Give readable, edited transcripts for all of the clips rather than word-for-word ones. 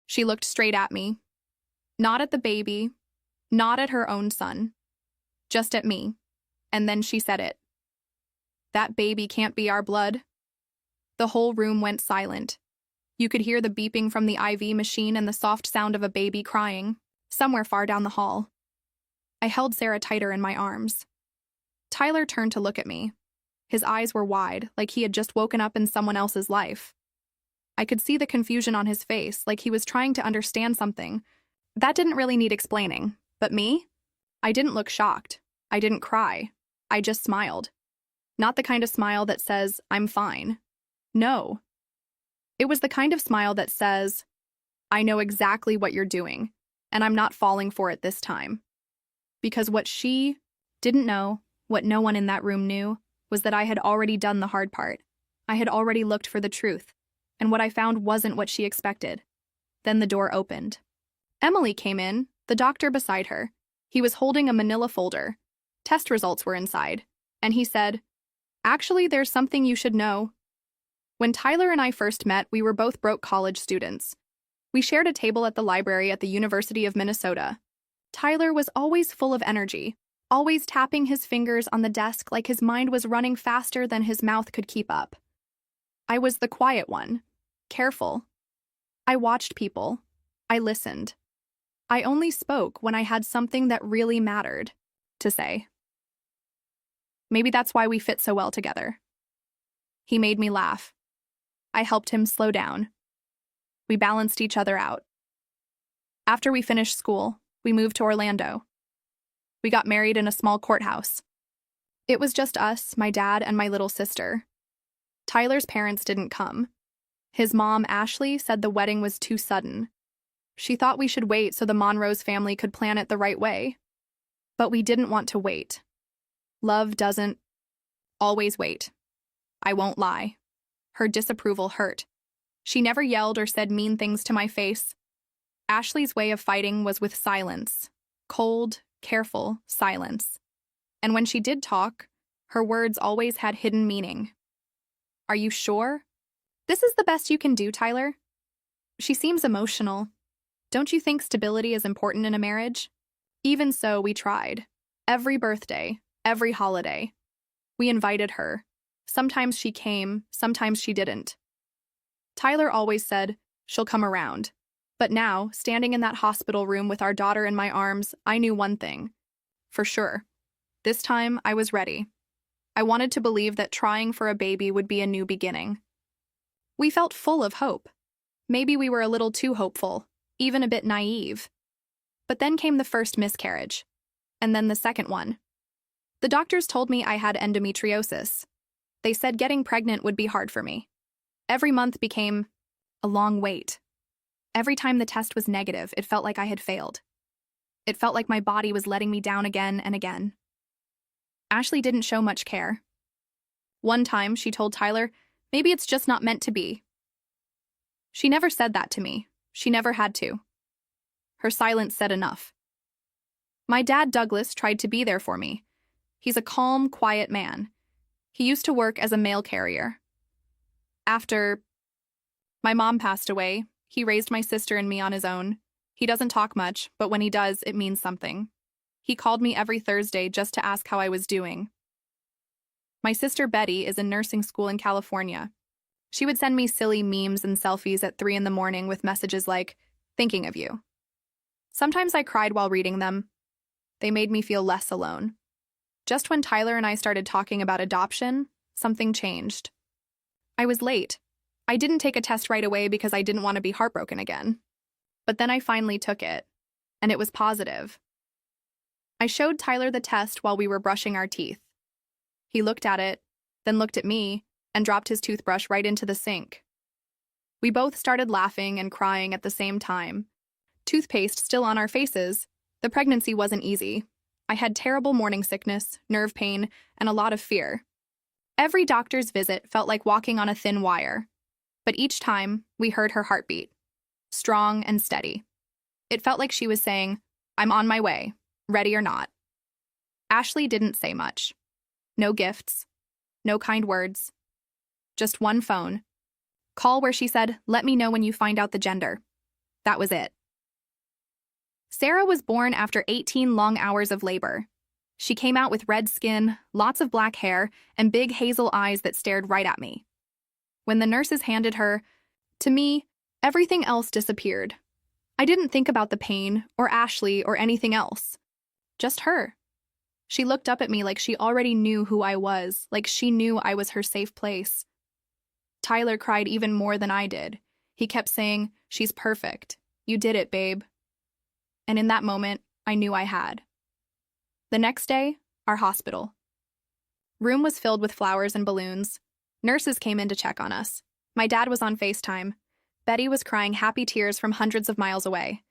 She looked straight at me, not at the baby, not at her own son, just at me. And then she said it. That baby can't be our blood. The whole room went silent. You could hear the beeping from the IV machine and the soft sound of a baby crying, somewhere far down the hall. I held Sarah tighter in my arms. Tyler turned to look at me. His eyes were wide, like he had just woken up in someone else's life. I could see the confusion on his face, like he was trying to understand something. That didn't really need explaining. But me? I didn't look shocked. I didn't cry. I just smiled. Not the kind of smile that says, I'm fine. No. It was the kind of smile that says, I know exactly what you're doing, and I'm not falling for it this time. Because what she didn't know, what no one in that room knew, was that I had already done the hard part. I had already looked for the truth, and what I found wasn't what she expected. Then the door opened. Emily came in, the doctor beside her. He was holding a manila folder. Test results were inside, and he said, Actually, there's something you should know. When Tyler and I first met, we were both broke college students. We shared a table at the library at the University of Minnesota. Tyler was always full of energy, always tapping his fingers on the desk like his mind was running faster than his mouth could keep up. I was the quiet one, careful. I watched people. I listened. I only spoke when I had something that really mattered to say. Maybe that's why we fit so well together. He made me laugh. I helped him slow down. We balanced each other out. After we finished school, we moved to Orlando. We got married in a small courthouse. It was just us, my dad, and my little sister. Tyler's parents didn't come. His mom, Ashley, said the wedding was too sudden. She thought we should wait so the Monroe's family could plan it the right way. But we didn't want to wait. Love doesn't always wait. I won't lie. Her disapproval hurt. She never yelled or said mean things to my face. Ashley's way of fighting was with silence. Cold, careful silence. And when she did talk, her words always had hidden meaning. Are you sure? This is the best you can do, Tyler? She seems emotional. Don't you think stability is important in a marriage? Even so, we tried. Every birthday, every holiday. We invited her. Sometimes she came, sometimes she didn't. Tyler always said, she'll come around. But now, standing in that hospital room with our daughter in my arms, I knew one thing. For sure. This time, I was ready. I wanted to believe that trying for a baby would be a new beginning. We felt full of hope. Maybe we were a little too hopeful, even a bit naive. But then came the first miscarriage. And then the second one. The doctors told me I had endometriosis. They said getting pregnant would be hard for me. Every month became a long wait. Every time the test was negative, it felt like I had failed. It felt like my body was letting me down again and again. Ashley didn't show much care. One time, she told Tyler, maybe it's just not meant to be. She never said that to me. She never had to. Her silence said enough. My dad, Douglas, tried to be there for me. He's a calm, quiet man. He used to work as a mail carrier. After my mom passed away, he raised my sister and me on his own. He doesn't talk much, but when he does, it means something. He called me every Thursday just to ask how I was doing. My sister Betty is in nursing school in California. She would send me silly memes and selfies at 3 a.m. with messages like, thinking of you. Sometimes I cried while reading them. They made me feel less alone. Just when Tyler and I started talking about adoption, something changed. I was late. I didn't take a test right away because I didn't want to be heartbroken again. But then I finally took it, and it was positive. I showed Tyler the test while we were brushing our teeth. He looked at it, then looked at me, and dropped his toothbrush right into the sink. We both started laughing and crying at the same time. Toothpaste still on our faces. The pregnancy wasn't easy. I had terrible morning sickness, nerve pain, and a lot of fear. Every doctor's visit felt like walking on a thin wire. But each time, we heard her heartbeat. Strong and steady. It felt like she was saying, I'm on my way, ready or not. Ashley didn't say much. No gifts. No kind words. Just one phone. Call where she said, let me know when you find out the gender. That was it. Sarah was born after 18 long hours of labor. She came out with red skin, lots of black hair, and big hazel eyes that stared right at me. When the nurses handed her to me, everything else disappeared. I didn't think about the pain, or Ashley, or anything else. Just her. She looked up at me like she already knew who I was, like she knew I was her safe place. Tyler cried even more than I did. He kept saying, "She's perfect. You did it, babe." And in that moment, I knew I had. The next day, our hospital. Room was filled with flowers and balloons. Nurses came in to check on us. My dad was on FaceTime. Betty was crying happy tears from hundreds of miles away.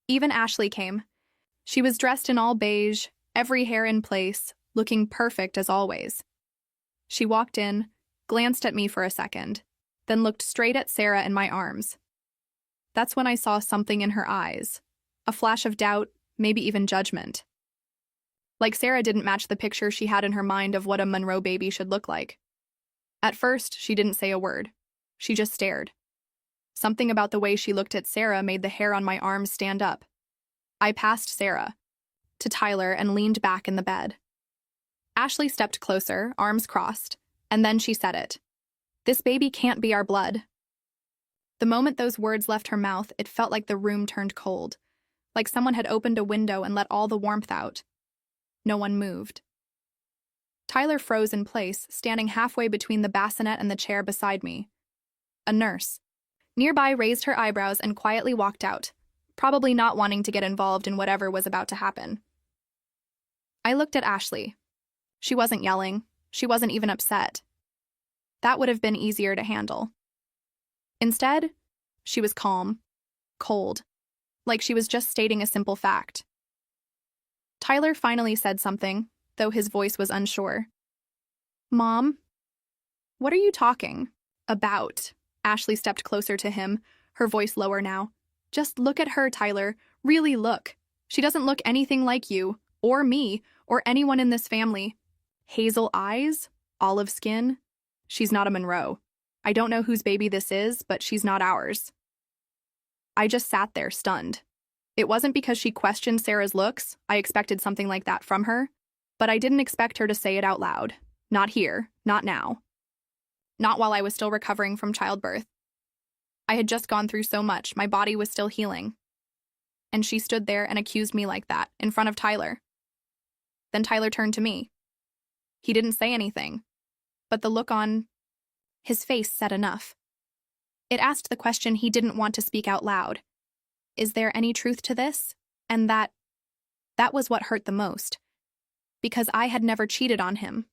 Even Ashley came. She was dressed in all beige, every hair in place, looking perfect as always. She walked in, glanced at me for a second, then looked straight at Sarah in my arms. That's when I saw something in her eyes. A flash of doubt, maybe even judgment. Like Sarah didn't match the picture she had in her mind of what a Monroe baby should look like. At first, she didn't say a word. She just stared. Something about the way she looked at Sarah made the hair on my arms stand up. I passed Sarah to Tyler and leaned back in the bed. Ashley stepped closer, arms crossed, and then she said it. "This baby can't be our blood." The moment those words left her mouth, it felt like the room turned cold, like someone had opened a window and let all the warmth out. No one moved. Tyler froze in place, standing halfway between the bassinet and the chair beside me. A nurse nearby raised her eyebrows and quietly walked out, probably not wanting to get involved in whatever was about to happen. I looked at Ashley. She wasn't yelling. She wasn't even upset. That would have been easier to handle. Instead, she was calm, cold, like she was just stating a simple fact. Tyler finally said something, though his voice was unsure. "Mom, what are you talking about?" Ashley stepped closer to him, her voice lower now. "Just look at her, Tyler. Really look. She doesn't look anything like you, or me, or anyone in this family. Hazel eyes, olive skin. She's not a Monroe. I don't know whose baby this is, but she's not ours." I just sat there, stunned. It wasn't because she questioned Sarah's looks. I expected something like that from her. But I didn't expect her to say it out loud. Not here, not now. Not while I was still recovering from childbirth. I had just gone through so much, my body was still healing. And she stood there and accused me like that, in front of Tyler. Then Tyler turned to me. He didn't say anything, but the look on his face said enough. It asked the question he didn't want to speak out loud. Is there any truth to this? And that was what hurt the most. Because I had never cheated on him.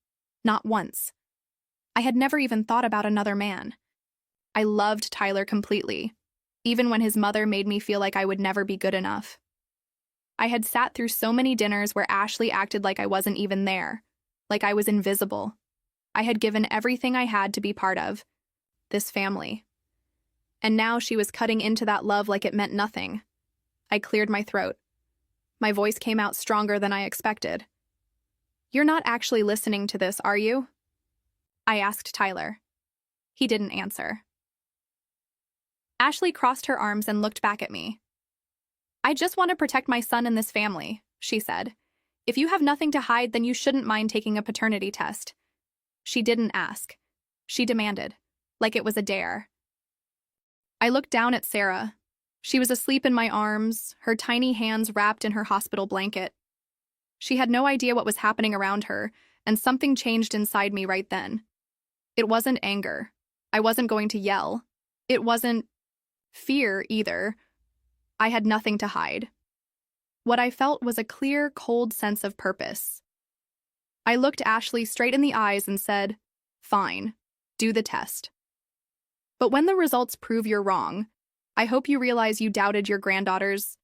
Not once. I had never even thought about another man. I loved Tyler completely, even when his mother made me feel like I would never be good enough. I had sat through so many dinners where Ashley acted like I wasn't even there, like I was invisible. I had given everything I had to be part of this family. And now she was cutting into that love like it meant nothing. I cleared my throat. My voice came out stronger than I expected. "You're not actually listening to this, are you?" I asked Tyler. He didn't answer. Ashley crossed her arms and looked back at me. "I just want to protect my son and this family," she said. "If you have nothing to hide, then you shouldn't mind taking a paternity test." She didn't ask. She demanded, like it was a dare. I looked down at Sarah. She was asleep in my arms, her tiny hands wrapped in her hospital blanket. She had no idea what was happening around her, and something changed inside me right then. It wasn't anger. I wasn't going to yell. It wasn't fear either. I had nothing to hide. What I felt was a clear, cold sense of purpose. I looked Ashley straight in the eyes and said, "Fine, do the test. But when the results prove you're wrong, I hope you realize you doubted your granddaughter's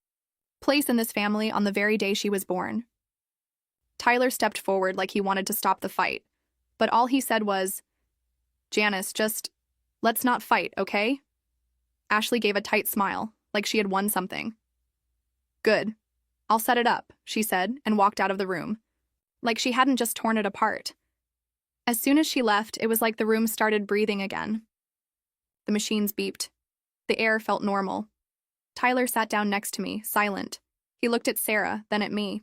place in this family on the very day she was born." Tyler stepped forward like he wanted to stop the fight, but all he said was, "Janice, just let's not fight, okay?" Ashley gave a tight smile, like she had won something. "Good. I'll set it up," she said, and walked out of the room, like she hadn't just torn it apart. As soon as she left, it was like the room started breathing again. The machines beeped. The air felt normal. Tyler sat down next to me, silent. He looked at Sarah, then at me.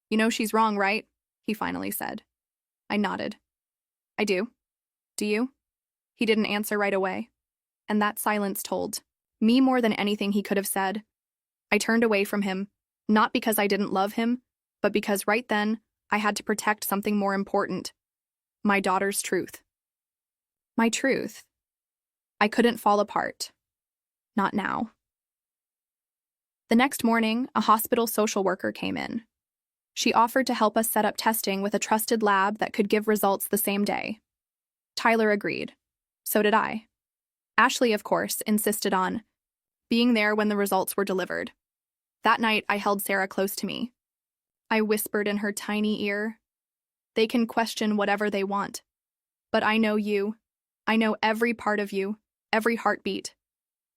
"You know she's wrong, right?" he finally said. I nodded. "I do. Do you?" He didn't answer right away, and that silence told me more than anything he could have said. I turned away from him, not because I didn't love him, but because right then I had to protect something more important. My daughter's truth. My truth. I couldn't fall apart. Not now. The next morning, a hospital social worker came in. She offered to help us set up testing with a trusted lab that could give results the same day. Tyler agreed. So did I. Ashley, of course, insisted on being there when the results were delivered. That night, I held Sarah close to me. I whispered in her tiny ear, "They can question whatever they want. But I know you. I know every part of you, every heartbeat.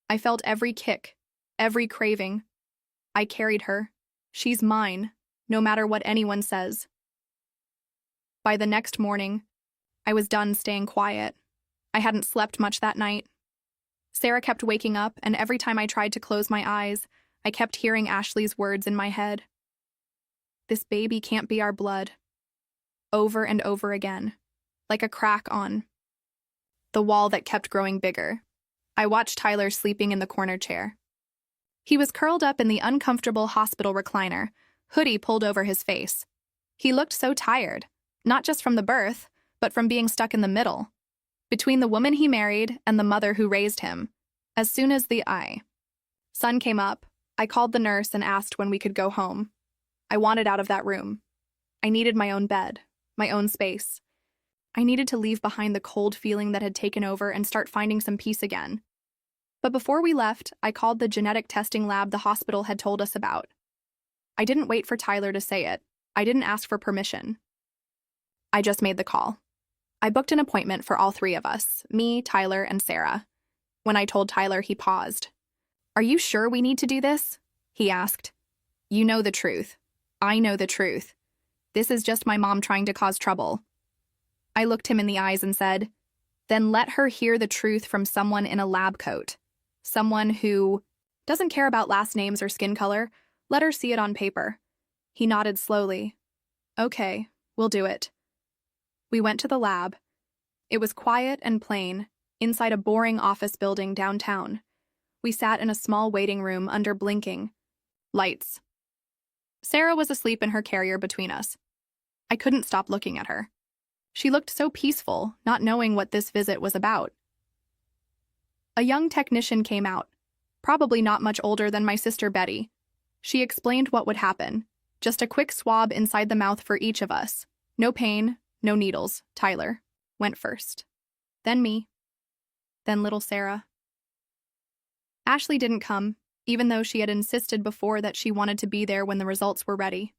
I felt every kick, every craving. I carried her. She's mine, no matter what anyone says." By the next morning, I was done staying quiet. I hadn't slept much that night. Sarah kept waking up, and every time I tried to close my eyes, I kept hearing Ashley's words in my head. "This baby can't be our blood." Over and over again, like a crack on the wall that kept growing bigger. I watched Tyler sleeping in the corner chair. He was curled up in the uncomfortable hospital recliner, hoodie pulled over his face. He looked so tired, not just from the birth, but from being stuck in the middle, between the woman he married and the mother who raised him. As soon as the sun came up, I called the nurse and asked when we could go home. I wanted out of that room. I needed my own bed, my own space. I needed to leave behind the cold feeling that had taken over and start finding some peace again. But before we left, I called the genetic testing lab the hospital had told us about. I didn't wait for Tyler to say it. I didn't ask for permission. I just made the call. I booked an appointment for all three of us, me, Tyler, and Sarah. When I told Tyler, he paused. "Are you sure we need to do this?" he asked. "You know the truth. I know the truth. This is just my mom trying to cause trouble." I looked him in the eyes and said, "Then let her hear the truth from someone in a lab coat. Someone who doesn't care about last names or skin color. Let her see it on paper." He nodded slowly. "Okay, we'll do it." We went to the lab. It was quiet and plain, inside a boring office building downtown. We sat in a small waiting room under blinking lights. Sarah was asleep in her carrier between us. I couldn't stop looking at her. She looked so peaceful, not knowing what this visit was about. A young technician came out, probably not much older than my sister Betty. She explained what would happen. Just a quick swab inside the mouth for each of us. No pain, no needles. Tyler went first. Then me. Then little Sarah. Ashley didn't come, even though she had insisted before that she wanted to be there when the results were ready.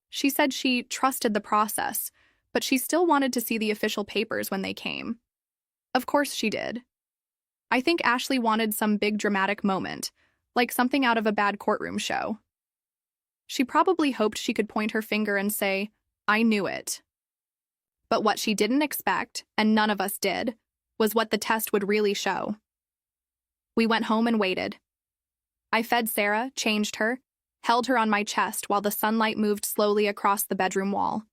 She said she trusted the process, but she still wanted to see the official papers when they came. Of course she did. I think Ashley wanted some big dramatic moment, like something out of a bad courtroom show. She probably hoped she could point her finger and say, "I knew it." But what she didn't expect, and none of us did, was what the test would really show. We went home and waited. I fed Sarah, changed her, held her on my chest while the sunlight moved slowly across the bedroom wall.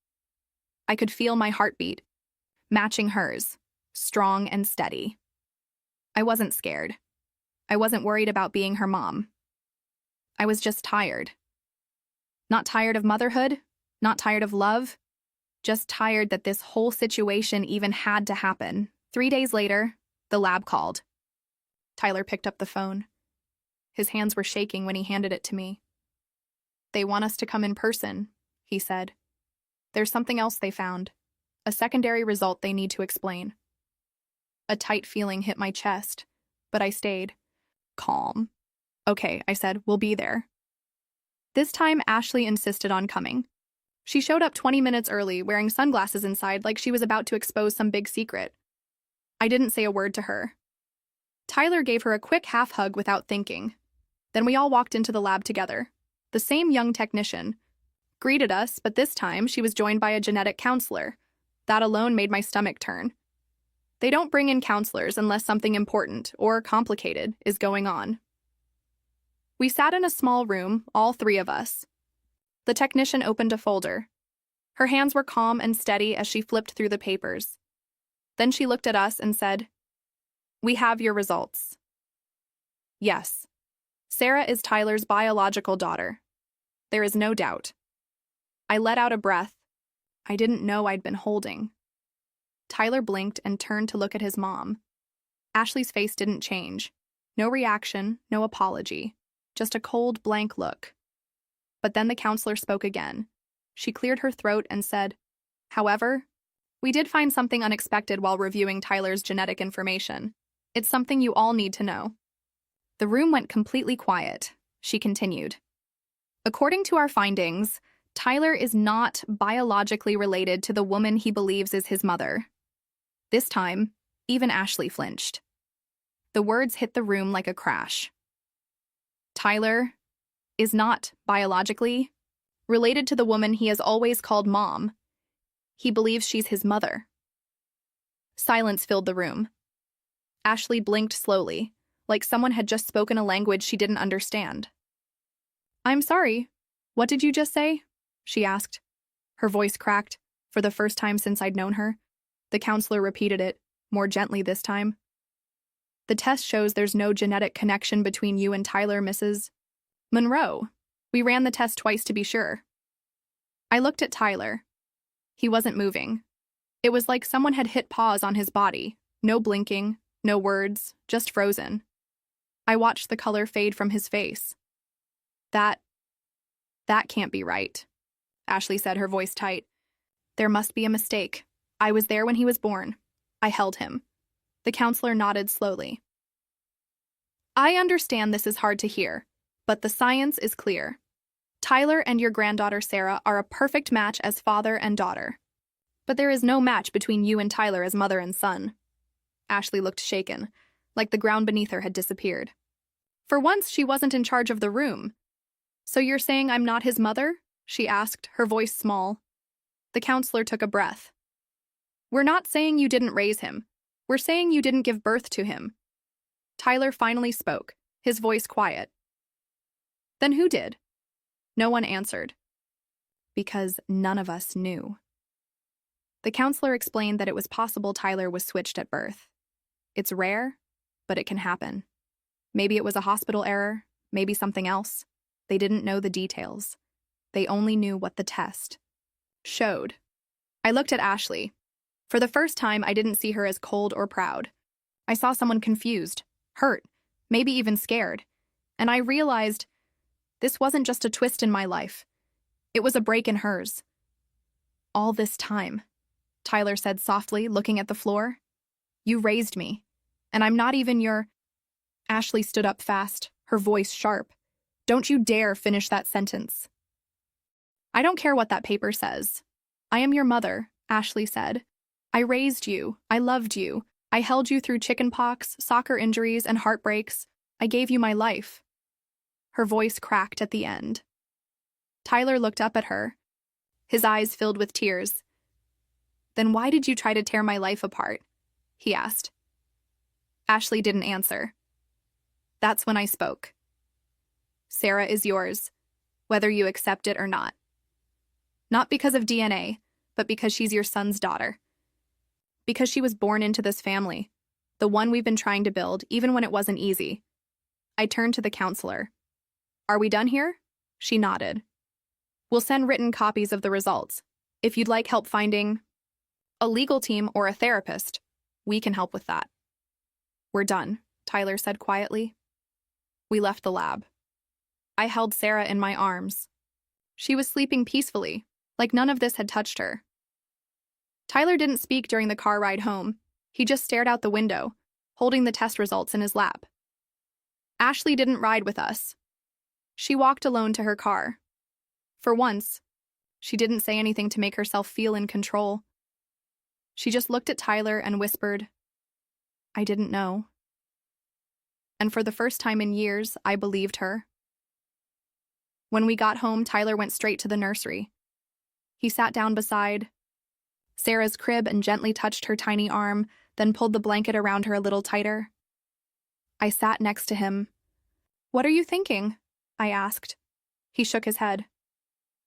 I could feel my heartbeat, matching hers, strong and steady. I wasn't scared. I wasn't worried about being her mom. I was just tired. Not tired of motherhood, not tired of love, just tired that this whole situation even had to happen. 3 days later, the lab called. Tyler picked up the phone. His hands were shaking when he handed it to me. "They want us to come in person," he said. "There's something else they found, a secondary result they need to explain." A tight feeling hit my chest, but I stayed calm. "Okay," I said, "we'll be there." This time, Ashley insisted on coming. She showed up 20 minutes early, wearing sunglasses inside like she was about to expose some big secret. I didn't say a word to her. Tyler gave her a quick half hug without thinking. Then we all walked into the lab together. The same young technician greeted us, but this time she was joined by a genetic counselor. That alone made my stomach turn. They don't bring in counselors unless something important or complicated is going on. We sat in a small room, all three of us. The technician opened a folder. Her hands were calm and steady as she flipped through the papers. Then she looked at us and said, "We have your results." Yes, Sarah is Tyler's biological daughter. There is no doubt. I let out a breath. I didn't know I'd been holding. Tyler blinked and turned to look at his mom. Ashley's face didn't change. No reaction, no apology. Just a cold, blank look. But then the counselor spoke again. She cleared her throat and said, "However, we did find something unexpected while reviewing Tyler's genetic information. It's something you all need to know." The room went completely quiet. She continued. "According to our findings, Tyler is not biologically related to the woman he believes is his mother." This time, even Ashley flinched. The words hit the room like a crash. Tyler is not biologically related to the woman he has always called Mom. He believes she's his mother. Silence filled the room. Ashley blinked slowly, like someone had just spoken a language she didn't understand. "I'm sorry, what did you just say?" she asked. Her voice cracked, for the first time since I'd known her. The counselor repeated it, more gently this time. "The test shows there's no genetic connection between you and Tyler, Mrs. Monroe. We ran the test twice to be sure." I looked at Tyler. He wasn't moving. It was like someone had hit pause on his body. No blinking, no words, just frozen. I watched the color fade from his face. That can't be right," Ashley said, her voice tight. "There must be a mistake. I was there when he was born. I held him." The counselor nodded slowly. "I understand this is hard to hear, but the science is clear. Tyler and your granddaughter Sarah are a perfect match as father and daughter. But there is no match between you and Tyler as mother and son." Ashley looked shaken, like the ground beneath her had disappeared. For once, she wasn't in charge of the room. "So you're saying I'm not his mother?" she asked, her voice small. The counselor took a breath. "We're not saying you didn't raise him. We're saying you didn't give birth to him." Tyler finally spoke, his voice quiet. "Then who did?" No one answered. "Because none of us knew." The counselor explained that it was possible Tyler was switched at birth. It's rare, but it can happen. Maybe it was a hospital error, maybe something else. They didn't know the details. They only knew what the test showed. I looked at Ashley. For the first time, I didn't see her as cold or proud. I saw someone confused, hurt, maybe even scared. And I realized this wasn't just a twist in my life. It was a break in hers. "All this time," Tyler said softly, looking at the floor. "You raised me, and I'm not even your—" Ashley stood up fast, her voice sharp. "Don't you dare finish that sentence." "I don't care what that paper says. I am your mother," Ashley said. "I raised you. I loved you. I held you through chickenpox, soccer injuries, and heartbreaks. I gave you my life." Her voice cracked at the end. Tyler looked up at her, his eyes filled with tears. "Then why did you try to tear my life apart?" he asked. Ashley didn't answer. That's when I spoke. "Sarah is yours, whether you accept it or not. Not because of DNA, but because she's your son's daughter. Because she was born into this family, the one we've been trying to build, even when it wasn't easy." I turned to the counselor. "Are we done here?" She nodded. "We'll send written copies of the results. If you'd like help finding a legal team or a therapist, we can help with that." "We're done," Tyler said quietly. We left the lab. I held Sarah in my arms. She was sleeping peacefully, like none of this had touched her. Tyler didn't speak during the car ride home. He just stared out the window, holding the test results in his lap. Ashley didn't ride with us. She walked alone to her car. For once, she didn't say anything to make herself feel in control. She just looked at Tyler and whispered, "I didn't know." And for the first time in years, I believed her. When we got home, Tyler went straight to the nursery. He sat down beside Sarah's crib and gently touched her tiny arm, then pulled the blanket around her a little tighter. I sat next to him. "What are you thinking?" I asked. He shook his head.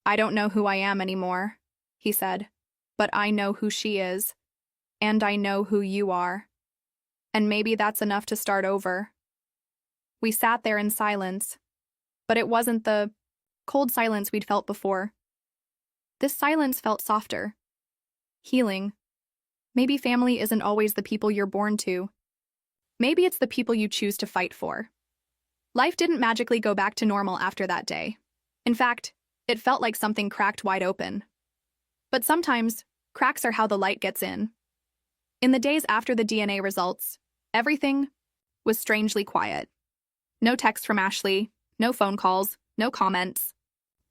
I don't know who I am anymore, he said, but I know who she is, and I know who you are. And maybe that's enough to start over. We sat there in silence, but it wasn't the cold silence we'd felt before. This silence felt softer, healing. Maybe family isn't always the people you're born to. Maybe it's the people you choose to fight for. Life didn't magically go back to normal after that day. In fact, it felt like something cracked wide open. But sometimes, cracks are how the light gets in. In the days after the DNA results, everything was strangely quiet. No text from Ashley, no phone calls, no comments.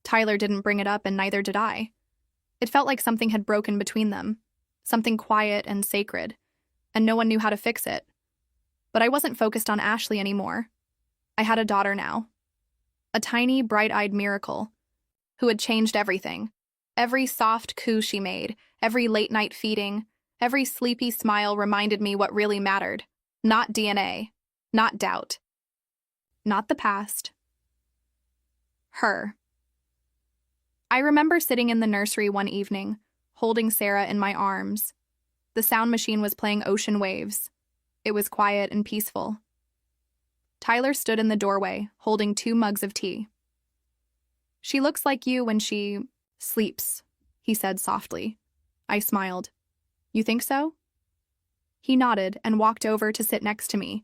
Tyler didn't bring it up and neither did I. It felt like something had broken between them, something quiet and sacred, and no one knew how to fix it. But I wasn't focused on Ashley anymore. I had a daughter now. A tiny, bright-eyed miracle who had changed everything. Every soft coo she made, every late-night feeding, every sleepy smile reminded me what really mattered. Not DNA, not doubt, not the past. Her. I remember sitting in the nursery one evening, holding Sarah in my arms. The sound machine was playing ocean waves. It was quiet and peaceful. Tyler stood in the doorway, holding 2 mugs of tea. She looks like you when she sleeps, he said softly. I smiled. You think so? He nodded and walked over to sit next to me.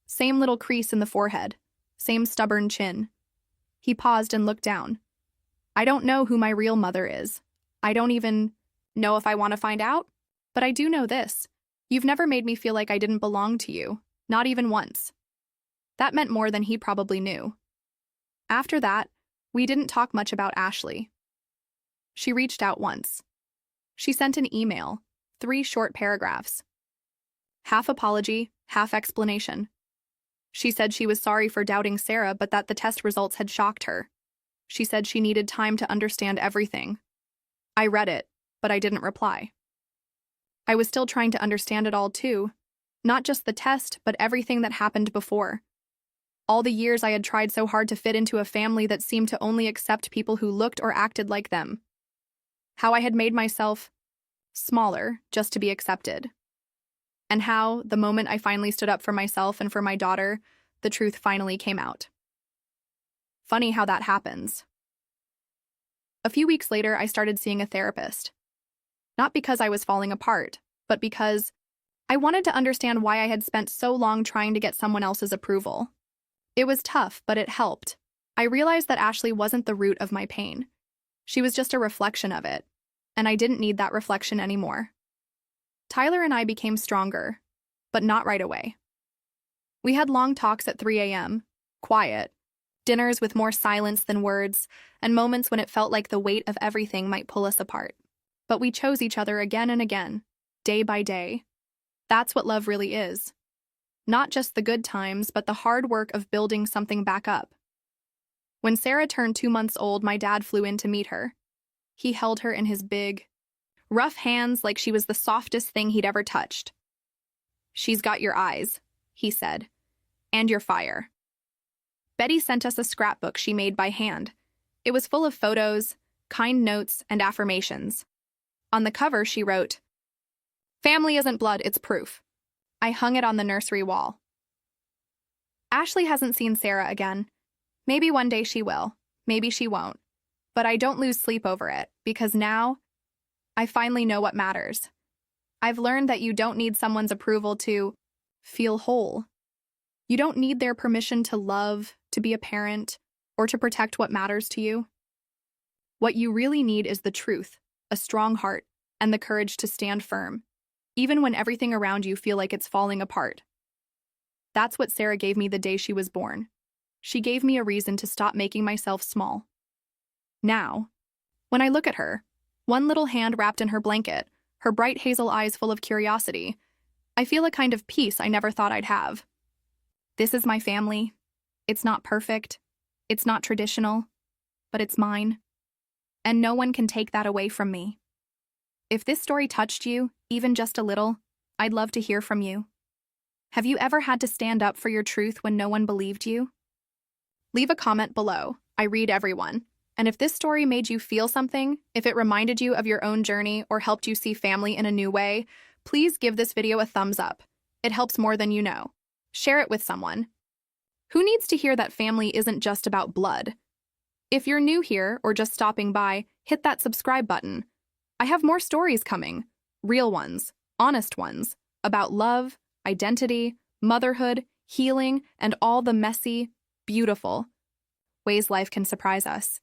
Same little crease in the forehead, same stubborn chin. He paused and looked down. I don't know who my real mother is. I don't even know if I want to find out, but I do know this. You've never made me feel like I didn't belong to you, not even once. That meant more than he probably knew. After that, we didn't talk much about Ashley. She reached out once. She sent an email, 3 short paragraphs. Half apology, half explanation. She said she was sorry for doubting Sarah, but that the test results had shocked her. She said she needed time to understand everything. I read it, but I didn't reply. I was still trying to understand it all too. Not just the test, but everything that happened before. All the years I had tried so hard to fit into a family that seemed to only accept people who looked or acted like them. How I had made myself smaller just to be accepted. And how, the moment I finally stood up for myself and for my daughter, the truth finally came out. Funny how that happens. A few weeks later, I started seeing a therapist. Not because I was falling apart, but because I wanted to understand why I had spent so long trying to get someone else's approval. It was tough, but it helped. I realized that Ashley wasn't the root of my pain. She was just a reflection of it, and I didn't need that reflection anymore. Tyler and I became stronger, but not right away. We had long talks at 3 a.m., quiet, dinners with more silence than words, and moments when it felt like the weight of everything might pull us apart. But we chose each other again and again, day by day. That's what love really is. Not just the good times, but the hard work of building something back up. When Sarah turned 2 months old, my dad flew in to meet her. He held her in his big, rough hands like she was the softest thing he'd ever touched. She's got your eyes, he said, and your fire. Betty sent us a scrapbook she made by hand. It was full of photos, kind notes, and affirmations. On the cover, she wrote, "Family isn't blood, it's proof." I hung it on the nursery wall. Ashley hasn't seen Sarah again. Maybe one day she will. Maybe she won't. But I don't lose sleep over it, because now I finally know what matters. I've learned that you don't need someone's approval to feel whole. You don't need their permission to love, to be a parent, or to protect what matters to you. What you really need is the truth, a strong heart, and the courage to stand firm, even when everything around you feel like it's falling apart. That's what Sarah gave me the day she was born. She gave me a reason to stop making myself small. Now, when I look at her, one little hand wrapped in her blanket, her bright hazel eyes full of curiosity, I feel a kind of peace I never thought I'd have. This is my family. It's not perfect. It's not traditional, but it's mine. And no one can take that away from me. If this story touched you, even just a little, I'd love to hear from you. Have you ever had to stand up for your truth when no one believed you? Leave a comment below. I read everyone. And if this story made you feel something, if it reminded you of your own journey or helped you see family in a new way, please give this video a thumbs up. It helps more than you know. Share it with someone. Who needs to hear that family isn't just about blood? If you're new here or just stopping by, hit that subscribe button. I have more stories coming. Real ones, honest ones, about love, identity, motherhood, healing, and all the messy, beautiful ways life can surprise us.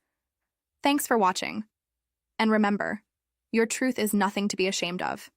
Thanks for watching. And remember, your truth is nothing to be ashamed of.